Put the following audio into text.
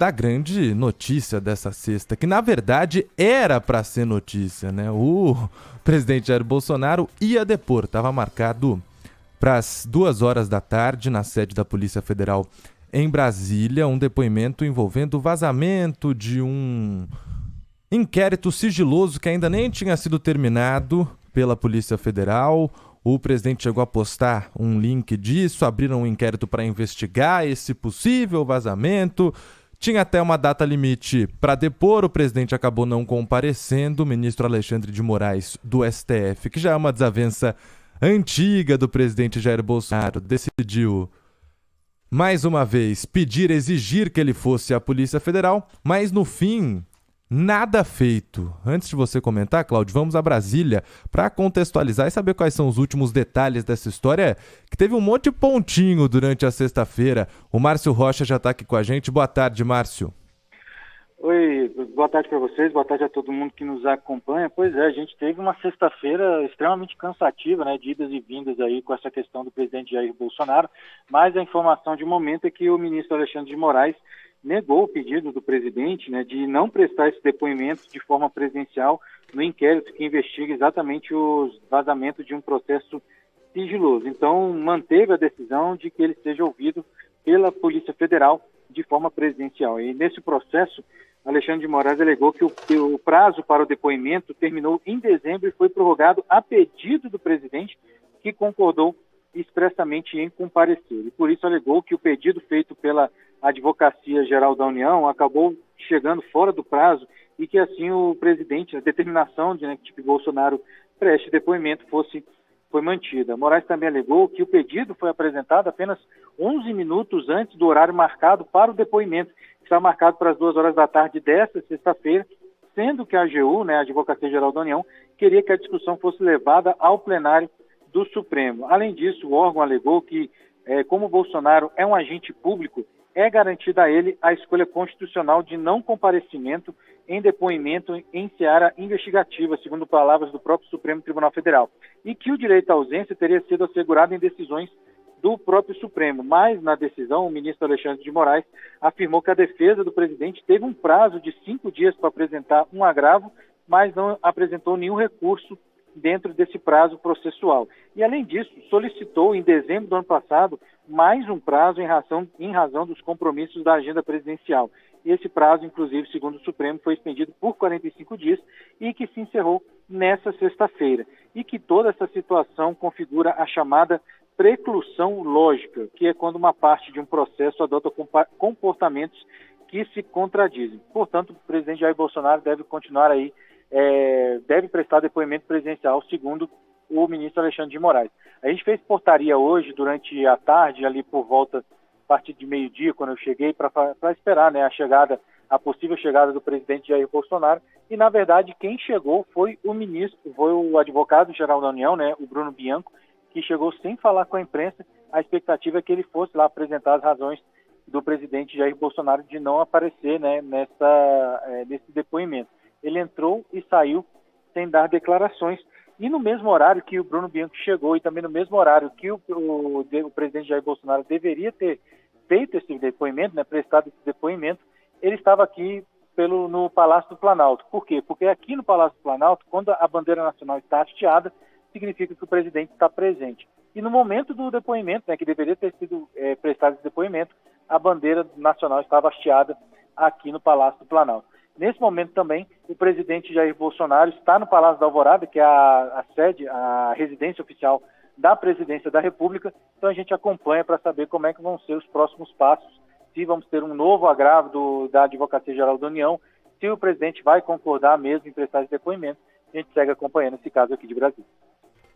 da grande notícia dessa sexta, que na verdade era para ser notícia, né? O presidente Jair Bolsonaro ia depor, estava marcado para as 2 horas da tarde na sede da Polícia Federal em Brasília, um depoimento envolvendo o vazamento de um inquérito sigiloso que ainda nem tinha sido terminado pela Polícia Federal. O presidente chegou a postar um link disso, abriram um inquérito para investigar esse possível vazamento. Tinha até uma data limite para depor, o presidente acabou não comparecendo. O ministro Alexandre de Moraes, do STF, que já é uma desavença antiga do presidente Jair Bolsonaro, decidiu mais uma vez exigir que ele fosse à Polícia Federal, mas no fim nada feito. Antes de você comentar, Cláudio, vamos a Brasília para contextualizar e saber quais são os últimos detalhes dessa história, que teve um monte de pontinho durante a sexta-feira. O Márcio Rocha já está aqui com a gente. Boa tarde, Márcio. Oi, boa tarde para vocês, boa tarde a todo mundo que nos acompanha. Pois é, a gente teve uma sexta-feira extremamente cansativa, né, de idas e vindas aí com essa questão do presidente Jair Bolsonaro, mas a informação de momento é que o ministro Alexandre de Moraes negou o pedido do presidente, né, de não prestar esse depoimento de forma presencial no inquérito que investiga exatamente os vazamentos de um processo sigiloso. Então, manteve a decisão de que ele seja ouvido pela Polícia Federal de forma presencial. E nesse processo, Alexandre de Moraes alegou que o prazo para o depoimento terminou em dezembro e foi prorrogado a pedido do presidente, que concordou expressamente em comparecer. E por isso alegou que o pedido feito pela Advocacia Geral da União acabou chegando fora do prazo e que assim o presidente, a determinação de que Bolsonaro preste depoimento foi mantida. Moraes também alegou que o pedido foi apresentado apenas 11 minutos antes do horário marcado para o depoimento, que está marcado para as 2 horas da tarde desta sexta-feira, sendo que a AGU, a Advocacia Geral da União, queria que a discussão fosse levada ao plenário do Supremo. Além disso, o órgão alegou que, como Bolsonaro é um agente público, é garantida a ele a escolha constitucional de não comparecimento em depoimento em seara investigativa, segundo palavras do próprio Supremo Tribunal Federal, e que o direito à ausência teria sido assegurado em decisões do próprio Supremo. Mas, na decisão, o ministro Alexandre de Moraes afirmou que a defesa do presidente teve um prazo de 5 dias para apresentar um agravo, mas não apresentou nenhum recurso dentro desse prazo processual. E, além disso, solicitou, em dezembro do ano passado, mais um prazo em razão dos compromissos da agenda presidencial. E esse prazo, inclusive, segundo o Supremo, foi estendido por 45 dias e que se encerrou nessa sexta-feira. E que toda essa situação configura a chamada preclusão lógica, que é quando uma parte de um processo adota comportamentos que se contradizem. Portanto, o presidente Jair Bolsonaro deve continuar aí, deve prestar depoimento presencial, segundo o ministro Alexandre de Moraes. A gente fez portaria hoje, durante a tarde, ali por volta, a partir de meio-dia, quando eu cheguei, para esperar a possível chegada do presidente Jair Bolsonaro, e, na verdade, quem chegou foi o advogado-geral da União, o Bruno Bianco, que chegou sem falar com a imprensa. A expectativa é que ele fosse lá apresentar as razões do presidente Jair Bolsonaro de não aparecer, nesse depoimento. Ele entrou e saiu sem dar declarações. E no mesmo horário que o Bruno Bianco chegou e também no mesmo horário que o presidente Jair Bolsonaro deveria ter feito esse depoimento, prestado esse depoimento, ele estava aqui no Palácio do Planalto. Por quê? Porque aqui no Palácio do Planalto, quando a bandeira nacional está hasteada, significa que o presidente está presente. E no momento do depoimento, que deveria ter sido prestado esse depoimento, a bandeira nacional estava hasteada aqui no Palácio do Planalto. Nesse momento também, o presidente Jair Bolsonaro está no Palácio da Alvorada, que é a sede, a residência oficial da Presidência da República. Então a gente acompanha para saber como é que vão ser os próximos passos, se vamos ter um novo agravo da Advocacia Geral da União, se o presidente vai concordar mesmo em prestar esse depoimento. A gente segue acompanhando esse caso aqui de Brasília.